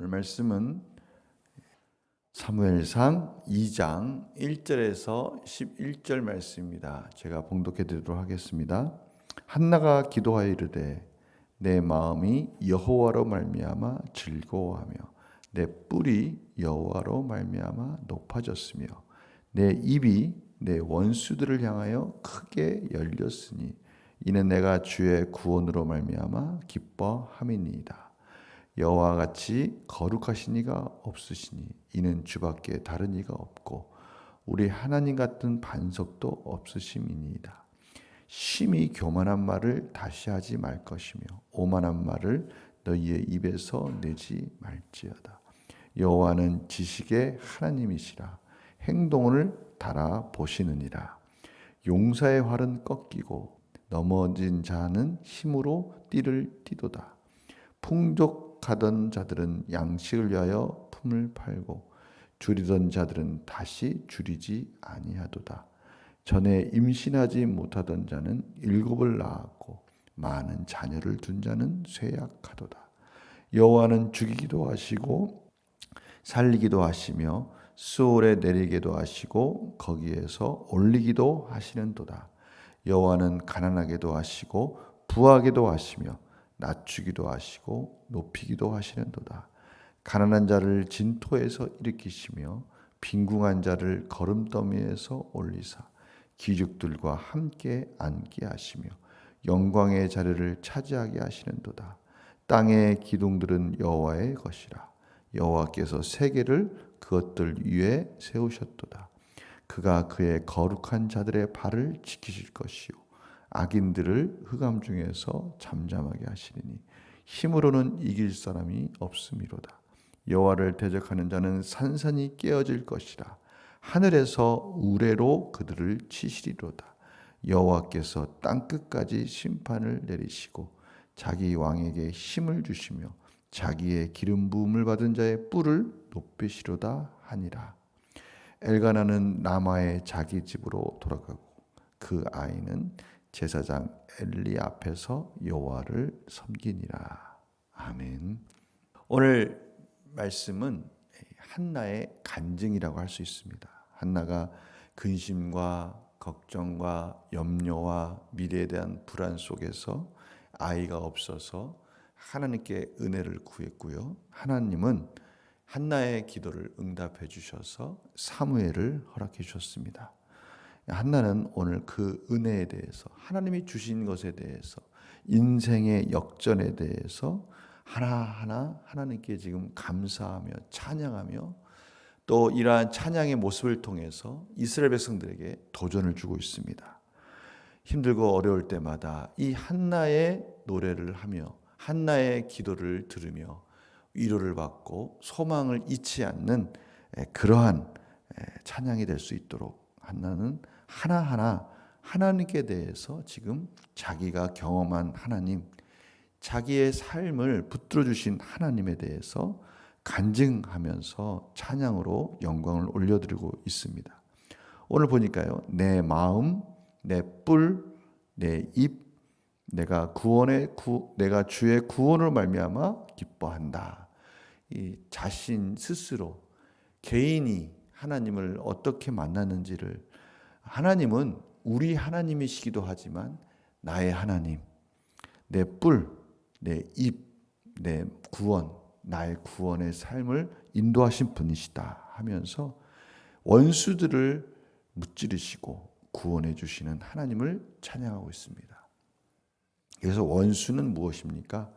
오늘 말씀은 사무엘상 2장 1절에서 11절 말씀입니다. 제가 봉독해 드리도록 하겠습니다. 한나가 기도하여 이르되 내 마음이 여호와로 말미암아 즐거워하며 내 뿔이 여호와로 말미암아 높아졌으며 내 입이 내 원수들을 향하여 크게 열렸으니 이는 내가 주의 구원으로 말미암아 기뻐함이니이다. 여호와 같이 거룩하신 이가 없으시니 이는 주밖에 다른 이가 없고 우리 하나님 같은 반석도 없으심이니이다. 심히 교만한 말을 다시 하지 말 것이며 오만한 말을 너희의 입에서 내지 말지어다. 여호와는 지식의 하나님이시라. 행동을 달아 보시느니라. 용사의 활은 꺾이고 넘어진 자는 힘으로 띠를 띠도다. 풍족하던 자들은 양식을 위하여 품을 팔고 줄이던 자들은 다시 줄이지 아니하도다. 전에 임신하지 못하던 자는 7을 낳았고 많은 자녀를 둔 자는 쇠약하도다. 여호와는 죽이기도 하시고 살리기도 하시며 수월에 내리기도 하시고 거기에서 올리기도 하시는도다. 여호와는 가난하게도 하시고 부하게도 하시며 낮추기도 하시고 높이기도 하시는도다. 가난한 자를 진토에서 일으키시며 빈궁한 자를 거름더미에서 올리사 기죽들과 함께 앉게 하시며 영광의 자리를 차지하게 하시는도다. 땅의 기둥들은 여호와의 것이라. 여호와께서 세계를 그것들 위에 세우셨도다. 그가 그의 거룩한 자들의 발을 지키실 것이요 악인들을 흑암 중에서 잠잠하게 하시리니 힘으로는 이길 사람이 없음이로다. 여호와를 대적하는 자는 산산이 깨어질 것이라. 하늘에서 우레로 그들을 치시리로다. 여호와께서 땅끝까지 심판을 내리시고 자기 왕에게 힘을 주시며 자기의 기름 부음을 받은 자의 뿔을 높이시로다 하니라. 엘가나는 라마의 자기 집으로 돌아가고 그 아이는 제사장 엘리 앞에서 여호와를 섬기니라. 아멘. 오늘 말씀은 한나의 간증이라고 할 수 있습니다. 한나가 근심과 걱정과 염려와 미래에 대한 불안 속에서 아이가 없어서 하나님께 은혜를 구했고요. 하나님은 한나의 기도를 응답해 주셔서 사무엘을 허락해 주셨습니다. 한나는 오늘 그 은혜에 대해서 하나님이 주신 것에 대해서 인생의 역전에 대해서 하나하나 하나님께 지금 감사하며 찬양하며 또 이러한 찬양의 모습을 통해서 이스라엘 백성들에게 도전을 주고 있습니다. 힘들고 어려울 때마다 이 한나의 노래를 하며 한나의 기도를 들으며 위로를 받고 소망을 잃지 않는 그러한 찬양이 될 수 있도록 한나는 하나하나 하나님께 대해서 지금 자기가 경험한 하나님, 자기의 삶을 붙들어 주신 하나님에 대해서 간증하면서 찬양으로 영광을 올려드리고 있습니다. 오늘 보니까요, 내 마음, 내 뿔, 내 입, 내가 주의 구원을 말미암아 기뻐한다. 이 자신 스스로 개인이 하나님을 어떻게 만났는지를, 하나님은 우리 하나님이시기도 하지만 나의 하나님, 내 뿔, 내 입, 내 구원, 나의 구원의 삶을 인도하신 분이시다 하면서 원수들을 무찌르시고 구원해 주시는 하나님을 찬양하고 있습니다. 그래서 원수는 무엇입니까?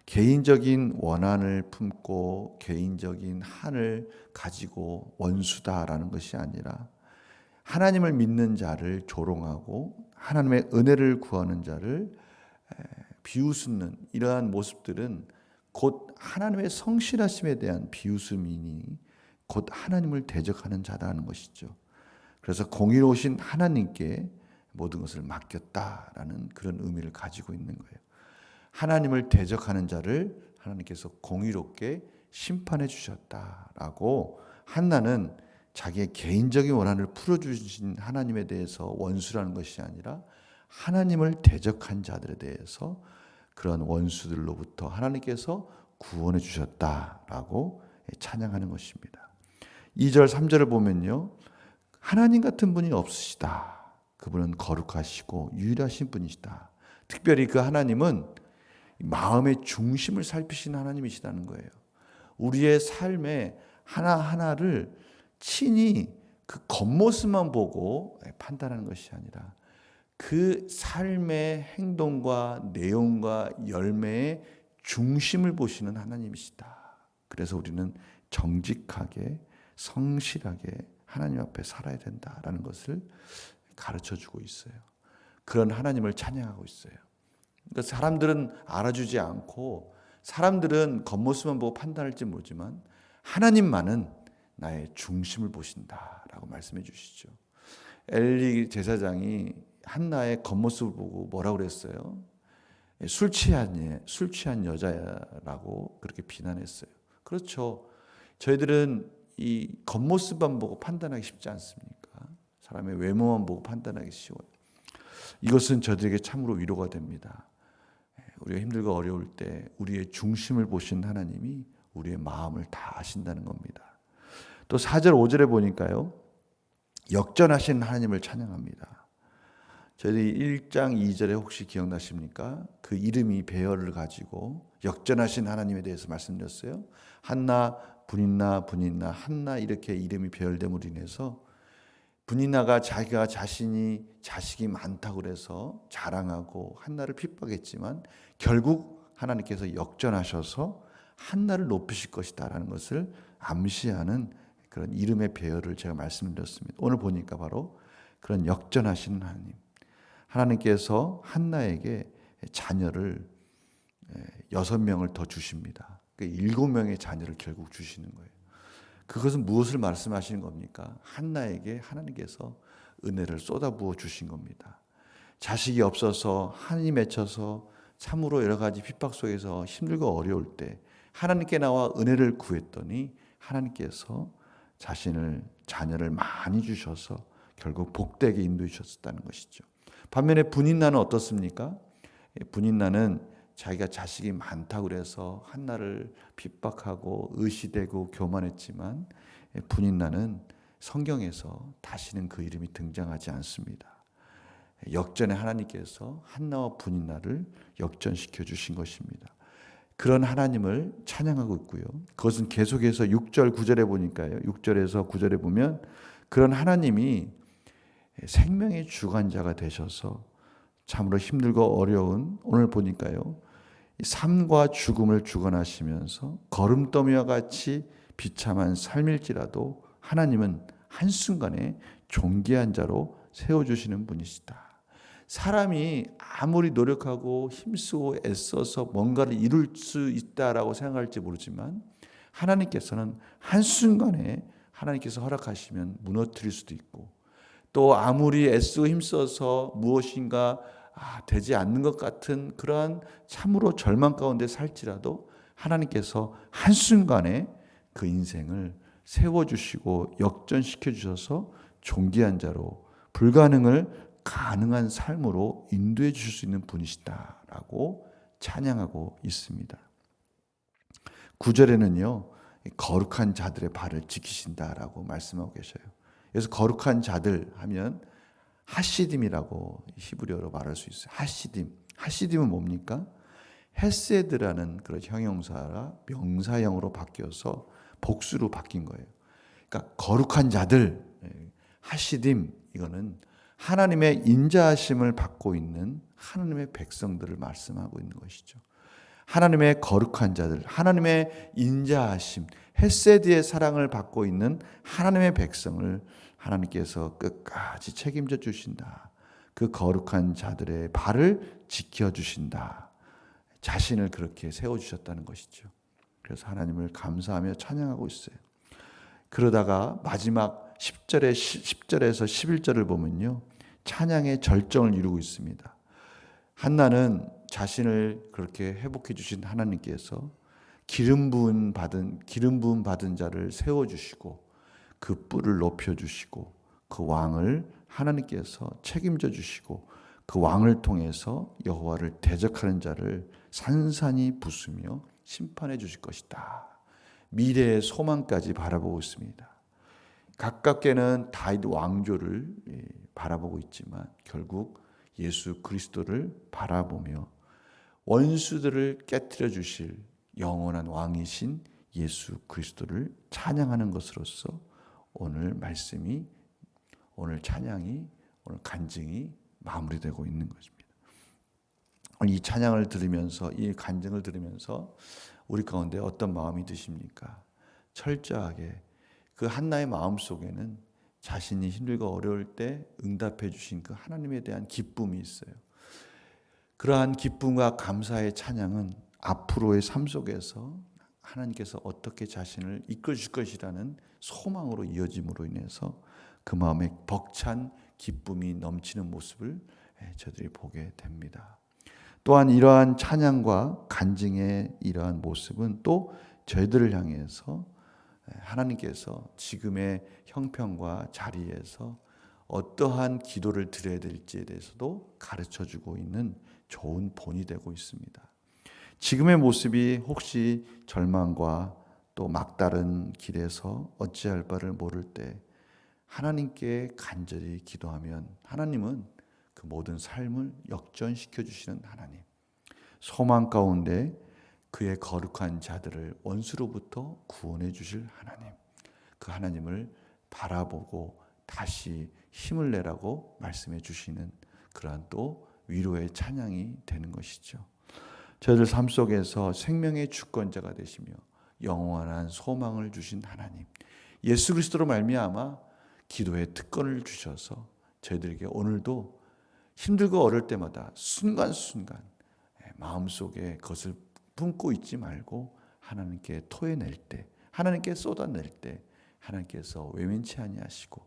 개인적인 원한을 품고 개인적인 한을 가지고 원수다라는 것이 아니라 하나님을 믿는 자를 조롱하고 하나님의 은혜를 구하는 자를 비웃는 이러한 모습들은 곧 하나님의 성실하심에 대한 비웃음이니 곧 하나님을 대적하는 자라는 것이죠. 그래서 공의로우신 하나님께 모든 것을 맡겼다라는 그런 의미를 가지고 있는 거예요. 하나님을 대적하는 자를 하나님께서 공의롭게 심판해 주셨다라고 한나는 자기의 개인적인 원한을 풀어주신 하나님에 대해서 원수라는 것이 아니라 하나님을 대적한 자들에 대해서 그런 원수들로부터 하나님께서 구원해 주셨다라고 찬양하는 것입니다. 2절 3절을 보면요. 하나님 같은 분이 없으시다. 그분은 거룩하시고 유일하신 분이시다. 특별히 그 하나님은 마음의 중심을 살피시는 하나님이시다는 거예요. 우리의 삶의 하나하나를 친히 그 겉모습만 보고 판단하는 것이 아니라 그 삶의 행동과 내용과 열매의 중심을 보시는 하나님이시다. 그래서 우리는 정직하게 성실하게 하나님 앞에 살아야 된다라는 것을 가르쳐주고 있어요. 그런 하나님을 찬양하고 있어요. 그러니까 사람들은 알아주지 않고 사람들은 겉모습만 보고 판단할지 모르지만 하나님만은 나의 중심을 보신다라고 말씀해 주시죠. 엘리 제사장이 한나의 겉모습을 보고 뭐라고 그랬어요? 술 취한 여자라고 그렇게 비난했어요. 그렇죠. 저희들은 이 겉모습만 보고 판단하기 쉽지 않습니까? 사람의 외모만 보고 판단하기 쉬워요. 이것은 저들에게 참으로 위로가 됩니다. 우리가 힘들고 어려울 때 우리의 중심을 보신 하나님이 우리의 마음을 다 아신다는 겁니다. 또 4절 5절에 보니까요. 역전하신 하나님을 찬양합니다. 저희들이 1장 2절에 혹시 기억나십니까? 그 이름이 배열을 가지고 역전하신 하나님에 대해서 말씀드렸어요. 한나, 분인나, 한나 이렇게 이름이 배열됨으로 인해서 분인나가 자기가 자신이 자식이 많다고 그래서 자랑하고 한나를 핍박했지만 결국 하나님께서 역전하셔서 한나를 높이실 것이다라는 것을 암시하는 그런 이름의 배열을 제가 말씀드렸습니다. 오늘 보니까 바로 그런 역전하시는 하나님께서 한나에게 자녀를 6명을 더 주십니다. 7명의 자녀를 결국 주시는 거예요. 그것은 무엇을 말씀하시는 겁니까? 한나에게 하나님께서 은혜를 쏟아부어 주신 겁니다. 자식이 없어서 한이 맺혀서 참으로 여러 가지 핍박 속에서 힘들고 어려울 때 하나님께 나와 은혜를 구했더니 하나님께서 자녀를 많이 주셔서 결국 복되게 인도해 주셨다는 것이죠. 반면에 분인나는 어떻습니까? 분인나는 자기가 자식이 많다고 그래서 한나를 핍박하고 의시되고 교만했지만 분인나는 성경에서 다시는 그 이름이 등장하지 않습니다. 역전의 하나님께서 한나와 분인나를 역전시켜 주신 것입니다. 그런 하나님을 찬양하고 있고요. 그것은 계속해서 6절 9절에 보니까요. 6절에서 9절에 보면 그런 하나님이 생명의 주관자가 되셔서 참으로 힘들고 어려운 오늘 보니까요. 삶과 죽음을 주관하시면서 거름더미와 같이 비참한 삶일지라도 하나님은 한순간에 존귀한 자로 세워주시는 분이시다. 사람이 아무리 노력하고 힘쓰고 애써서 뭔가를 이룰 수 있다라고 생각할지 모르지만 하나님께서는 한순간에 하나님께서 허락하시면 무너뜨릴 수도 있고 또 아무리 애쓰고 힘써서 무엇인가 되지 않는 것 같은 그러한 참으로 절망 가운데 살지라도 하나님께서 한순간에 그 인생을 세워주시고 역전시켜 주셔서 존귀한 자로 불가능을 가능한 삶으로 인도해 주실 수 있는 분이시다라고 찬양하고 있습니다. 9절에는요. 거룩한 자들의 발을 지키신다라고 말씀하고 계셔요. 그래서 거룩한 자들 하면 하시딤이라고 히브리어로 말할 수 있어요. 하시딤은 뭡니까? 헤세드라는 그런 형용사가 명사형으로 바뀌어서 복수로 바뀐 거예요. 그러니까 거룩한 자들, 하시딤 이거는 하나님의 인자하심을 받고 있는 하나님의 백성들을 말씀하고 있는 것이죠. 하나님의 거룩한 자들, 하나님의 인자하심, 헤세드의 사랑을 받고 있는 하나님의 백성을 하나님께서 끝까지 책임져 주신다. 그 거룩한 자들의 발을 지켜주신다. 자신을 그렇게 세워주셨다는 것이죠. 그래서 하나님을 감사하며 찬양하고 있어요. 그러다가 마지막 10절에서 11절을 보면요. 찬양의 절정을 이루고 있습니다. 한나는 자신을 그렇게 회복해 주신 하나님께서 기름 부음 받은 자를 세워 주시고 그 뿔을 높여 주시고 그 왕을 하나님께서 책임져 주시고 그 왕을 통해서 여호와를 대적하는 자를 산산이 부수며 심판해 주실 것이다. 미래의 소망까지 바라보고 있습니다. 가깝게는 다윗 왕조를 바라보고 있지만 결국 예수 그리스도를 바라보며 원수들을 깨뜨려 주실 영원한 왕이신 예수 그리스도를 찬양하는 것으로서 오늘 말씀이, 오늘 찬양이, 오늘 간증이 마무리되고 있는 것입니다. 이 찬양을 들으면서, 이 간증을 들으면서 우리 가운데 어떤 마음이 드십니까? 철저하게 그 한나의 마음 속에는 자신이 힘들고 어려울 때 응답해 주신 그 하나님에 대한 기쁨이 있어요. 그러한 기쁨과 감사의 찬양은 앞으로의 삶 속에서 하나님께서 어떻게 자신을 이끌어 줄 것이라는 소망으로 이어짐으로 인해서 그 마음에 벅찬 기쁨이 넘치는 모습을 저들이 보게 됩니다. 또한 이러한 찬양과 간증의 이러한 모습은 또 저희들을 향해서 하나님께서 지금의 형편과 자리에서 어떠한 기도를 드려야 될지에 대해서도 가르쳐주고 있는 좋은 본이 되고 있습니다. 지금의 모습이 혹시 절망과 또 막다른 길에서 어찌할 바를 모를 때 하나님께 간절히 기도하면 하나님은 그 모든 삶을 역전시켜 주시는 하나님, 소망 가운데 그의 거룩한 자들을 원수로부터 구원해 주실 하나님, 그 하나님을 바라보고 다시 힘을 내라고 말씀해 주시는 그러한 또 위로의 찬양이 되는 것이죠. 저희들 삶 속에서 생명의 주권자가 되시며 영원한 소망을 주신 하나님, 예수 그리스도로 말미암아 기도의 특권을 주셔서 저희들에게 오늘도 힘들고 어려울 때마다 순간순간 마음속에 그것을 품고 있지 말고 하나님께 토해낼 때, 하나님께 쏟아낼 때 하나님께서 외면치 아니하시고,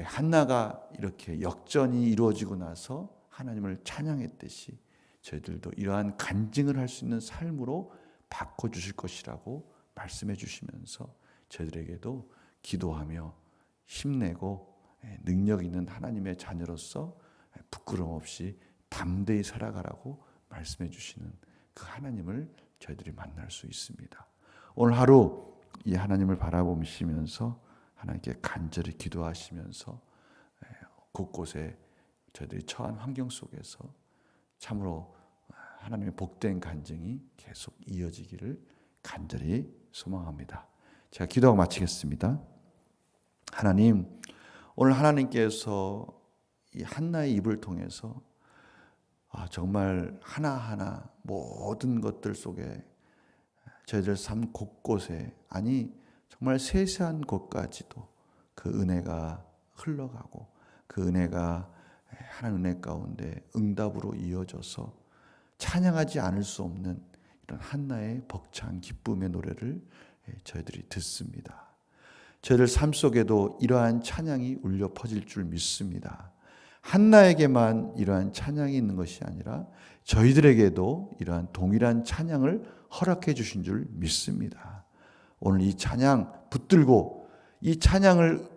한나가 이렇게 역전이 이루어지고 나서 하나님을 찬양했듯이 저희들도 이러한 간증을 할 수 있는 삶으로 바꿔주실 것이라고 말씀해 주시면서 저희들에게도 기도하며 힘내고 능력 있는 하나님의 자녀로서 부끄럼 없이 담대히 살아가라고 말씀해 주시는 그 하나님을 저희들이 만날 수 있습니다. 오늘 하루 이 하나님을 바라보시면서 하나님께 간절히 기도하시면서 곳곳에 저희들이 처한 환경 속에서 참으로 하나님의 복된 간증이 계속 이어지기를 간절히 소망합니다. 제가 기도하고 마치겠습니다. 하나님, 오늘 하나님께서 이 한나의 입을 통해서 정말 하나하나 모든 것들 속에 저희들 삶 곳곳에, 아니 정말 세세한 곳까지도 그 은혜가 흘러가고 그 은혜가 하나님 은혜 가운데 응답으로 이어져서 찬양하지 않을 수 없는 이런 한나의 벅찬 기쁨의 노래를 저희들이 듣습니다. 저희들 삶 속에도 이러한 찬양이 울려 퍼질 줄 믿습니다. 한나에게만 이러한 찬양이 있는 것이 아니라 저희들에게도 이러한 동일한 찬양을 허락해 주신 줄 믿습니다. 오늘 이 찬양 붙들고 이 찬양을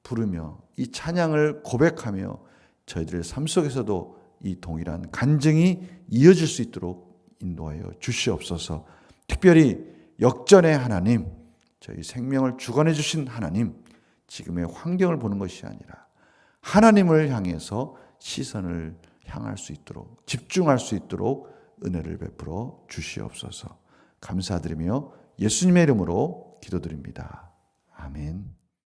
부르며 이 찬양을 고백하며 저희들의 삶 속에서도 이 동일한 간증이 이어질 수 있도록 인도하여 주시옵소서. 특별히 역전의 하나님, 저희 생명을 주관해 주신 하나님, 지금의 환경을 보는 것이 아니라 하나님을 향해서 시선을 향할 수 있도록, 집중할 수 있도록 은혜를 베풀어 주시옵소서. 감사드리며 예수님의 이름으로 기도드립니다. 아멘.